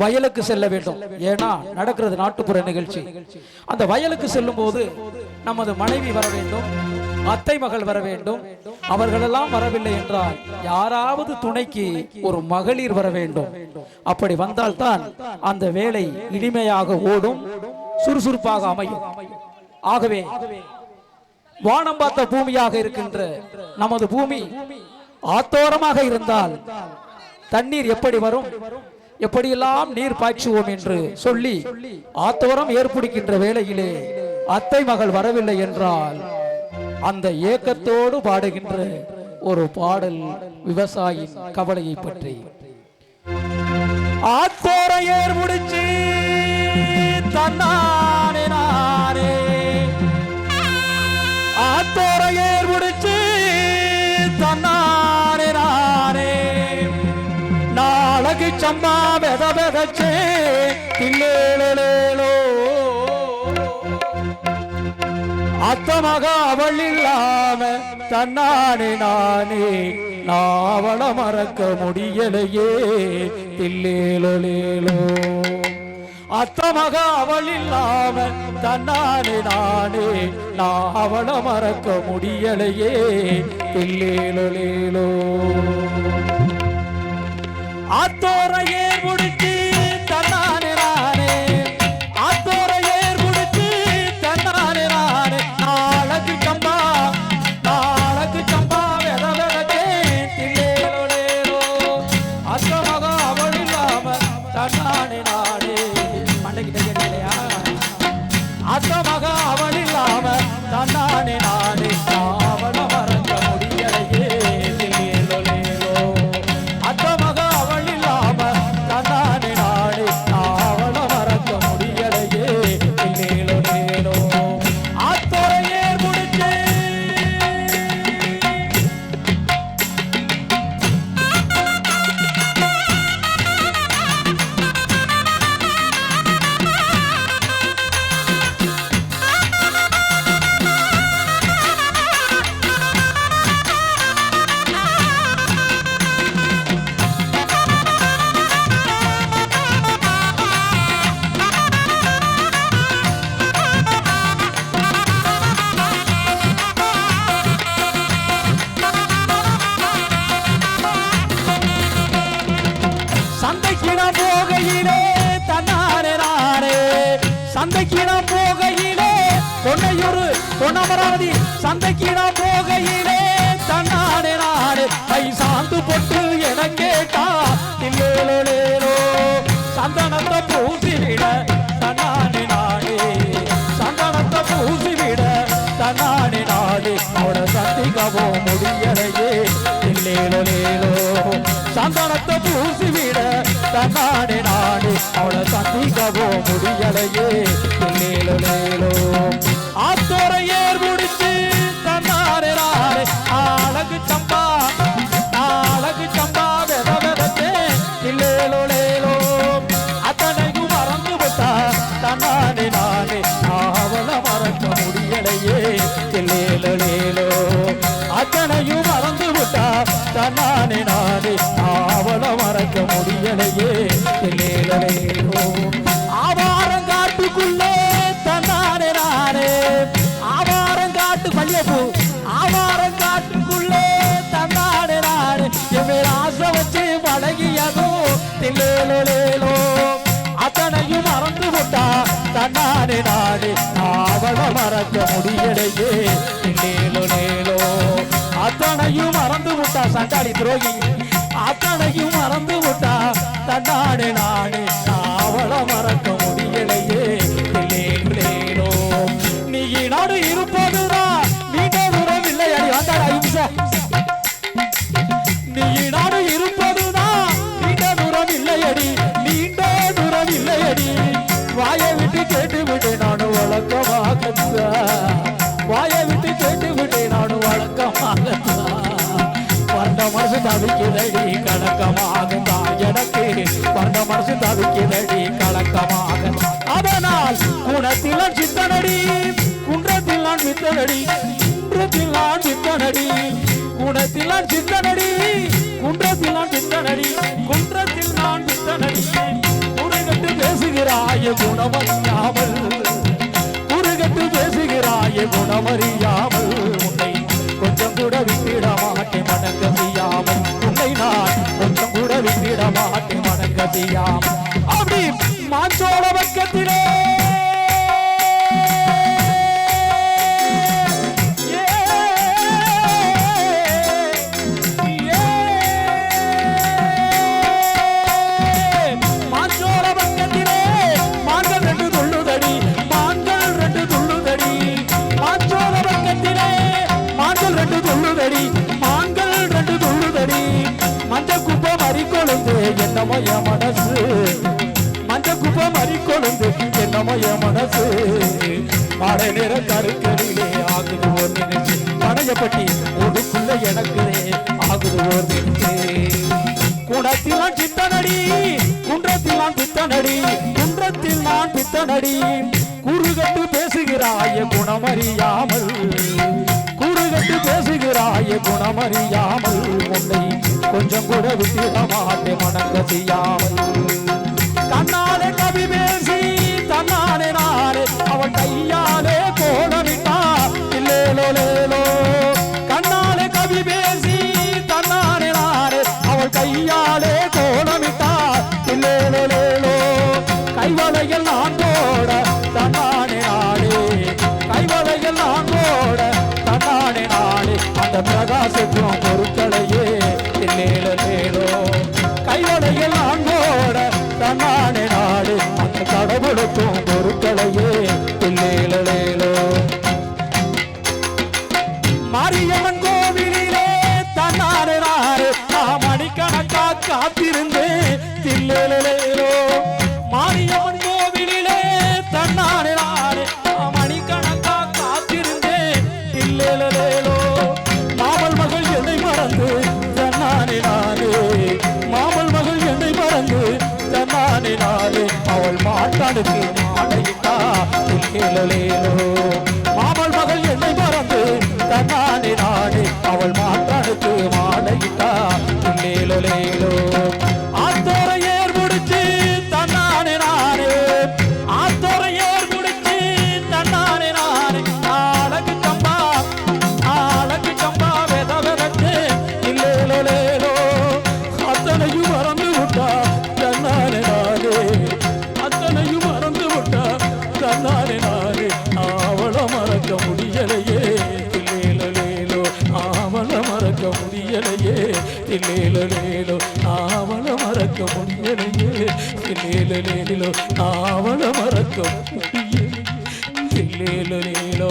வயலுக்கு செல்ல வேண்டும். ஏன்னா நடக்கிறது நாட்டுப்புற நிகழ்ச்சி. அந்த வயலுக்கு செல்லும் போது நமது மனைவி வர வேண்டும், அத்தை மகள் வர வேண்டும். அவர்களெல்லாம் வரவில்லை என்றால் யாராவது துணைக்கு ஒரு மகளிர் வர வேண்டும். அப்படி வந்தால்தான் அந்த வேலை இனிமையாக ஓடும், சுறுசுறுப்பாக அமையும். ஆகவே வானம் பார்த்த பூமியாக இருக்கின்ற நமது பூமி ஆத்தோரமாக இருந்தால் தண்ணீர் எப்படி வரும், எப்படியெல்லாம் நீர் பாய்ச்சுவோம் என்று சொல்லி ஆத்தோரம் ஏற்படுகின்ற வேளையிலே அத்தை மகள் வரவில்லை என்றால் அந்த ஏக்கத்தோடு பாடுகின்ற ஒரு பாடல் விவசாயியின் கவலையை பற்றி. ஆத்தோர ஏர் முடிச்சு தன்னானே நானே, ஆத்தோர ஏர் முடிச்சு தன்னானே நானே, நாளைக்கு சம்பா வெத வெதச்சே தில்லேலோ, அத்தமக அவள் இல்லாம தன்னானே நானே, நாவள மறக்க முடியலையே தில்லேலோ, அத்தமக அவள் இல்லாம தன்னானே நானே, நாவள மறக்க முடியலையே தில்லேலோ. ஆத்தோர ஏர் முடிச்சு தன்னானே நானே, ஆத்தோர ஏர் முடிச்சு தன்னானே நானே, நாளைக்கு சம்பா வெத வெதச்சே தில்லேலோ, அத்தமக அவள் இல்லாம தன்னானே நானே. மண்டைக்கிட்ட கேட்கலையா? அத்தமக அவள் இல்லாம தன்னானே நானே, நாவள மறக்க முடியலையே தில்லேலோ, அத்தமக அவள் இல்லாம தன்னானே நானே, நாவள மறக்க முடியலையே தில்லேலோ. ஆத்தோர ஏர் முடிச்சு சந்தைக்கிடம் போகையிலே தன்னானே நானே, சந்தைக்கிடம் போகையிலே பொன்னையூரு பொன்னமராவதி, சந்தைக்கிடம் போகையிலே தன்னானே நானே, கை சாந்து பொட்டு என கேட்டா தில்லேலோ, சந்தனத்தை பூசிவிட தன்னானே நானே, சந்தனத்தை பூசிவிட தன்னானே நானே, அவட சந்திக்கவோ முடியலையே தில்லேலோ, சந்தனத்தை பூசிவிட தன்னானே நானே, அவளை சந்திக்கவோ முடியலையே தில்லேலோ. ஆத்தோர ஏர் முடிச்சு தன்னானே நானே, அழகு சம்பா வெத வெதச்சே தில்லேலோ, அத்தனையும் மறந்து விட்டா தன்னானே நானே, அவள மறக்க முடியலையே தில்லேலோ, அத்தனையும் மறந்து விட்டா தன்னானே நானே, அவள மறக்க முடியலையே தில்லேலோ. ஆவாரங்காட்டுக்குள்ளே தன்னானே நானே, ஆவாரங்காட்டு மல்லிகைப்பூ, ஆவாரங்காட்டுக்குள்ளே தன்னானே நானே, என் மேல் ஆசை வச்சு பழகியதும் தில்லேலோ, அத்தனையும் மறந்து விட்டா தன்னானே நானே, அவள மறக்க முடியலையே தில்லேலோ, அத்தனையும் மறந்து விட்டா சண்டாளி துரோகி, அத்தனையும் மறந்து விட்டா தன்னானே நானே, அவள மறக்க முடியலையே தில்லேலோ. நீ நாடு இருப்பதுதான் நீண்ட தூரம் இல்லை அடி வந்தாடா இம்ச, நீ நாடு இருப்பதுதான் நீண்ட தூரம் இல்லையடி, நீண்ட தூரம் இல்லையடி, வாயை விட்டு கேட்டு விட்டு நானும் வழக்கமாக, வாயை விட்டு கேட்டு விட்டு நானும் வழக்கமாக, வந்த மனசு தவிக்கிறடி கணக்கமாக எனக்கு, வந்த மனசு தவிக்கிறடி கலக்கமாக, அதனால் குணத்தில் நான் சித்தனடி, குன்றத்தில் நான் வித்தனடி, குன்றத்தில் நான் சித்தனடி, குணத்தில் நான் சித்தனடி, குன்றத்தில் நான் சித்தனடி, குன்றத்தில் நான் வித்தனடி, பேசுகிறாயே குணமறியாமல், குறுகட்டு பேசுகிறாயே குணமறியாமல், உன்னை கொஞ்சம் கூட விட்டிட மாட்டேன் மனங்கசியாமல், உன்னை நான் கொஞ்சம் கூட விட்டிட மாட்டேன் மனங்கசியாமல். அப்படி மாச்சோட பக்கத்திலே என்னமய மனசு, மஞ்ச குப்பை மறி கொழுந்து என்னமய மனசு, மாலை நேர கருக்கலிலே ஆகுது ஓர் நினைச்சு, பனையப்பட்டி ஒடுக்குள்ள எனக்குதே ஆகுது ஓர் நினைச்சு. குணத்தில் நான் சித்தனடி, குன்றத்தில் நான் பித்தனடி, குன்றத்தில் நான் பித்தனடி, குறுகட்டு பேசுகிறாய குணமறியாமல், குறுகட்டு பேசுகிறாய குணமறியாமல், உன்னை கொஞ்சம் கூட விட்டிட மாட்டேன் மனங்கசியாமல். கண்ணாலே கவி பேசி தன்னானே நானே அவன் கையாலே கோணமிட்டா இல்லேலோ லேலோ. கண்ணாலே கவி பேசி தன்னானே நானே அவள் கையாலே கோணமிட்டா இல்லேலோ லேலோ. கைவளையில் நான் போட தன்னானே நானே, கைவளையில் நான் போட தன்னானே நானே, அந்த பிரகாசத்தும் பொருட்களையே இல்லேலோ. கைவளையில் நான் போட தன்னானே நாடு, அந்த கடவுளுக்கும் பொருட்களையே இல்லேலோ. மாரியம்மன் கோவிலிலே தன்னானே நாடு, நான் மணிக்கணக்கா காத்திருந்தேன் தில்லேலோ. மாரியம்மன் கோவிலிலே தன்னானே நாடு, நான் மணிக்கணக்கா காத்திருந்தேன் தில்லேலோ. மாமல் மகள் என்னை மறந்து தன்னானே நானே, மாமல் மகள் என்னை மறந்து தன்னானே நானே, அவள் மாட்டானுக்கு மாலையிட்டா தில்லேலோ. மாமல் மகள் என்னை மறந்து தன்னானே நானே, அவள் மாட்டானுக்கு மாலையிட்டா தில்லேலோ. ஆத்தோர ஏர் முடிச்சு தன்னானே நானே, ஆத்தோர ஏர் முடிச்சு தன்னானே நானே, அழகு கம்பா அழகு கம்பா வெத வெதச்சு இல்லேலோ. அத்தனையும் மறந்து விட்டா தன்னானே நானே, அத்தனையும் மறந்து விட்டா தன்னானே நானே, அவள மறக்க முடியலையே இல்லேலோ. அவள மறக்க முடியலையே இல்லேலோ. அவள மறக்க முடியலையே இல்லேலோ. அவள மறக்க முடியலையே இல்லேலோ.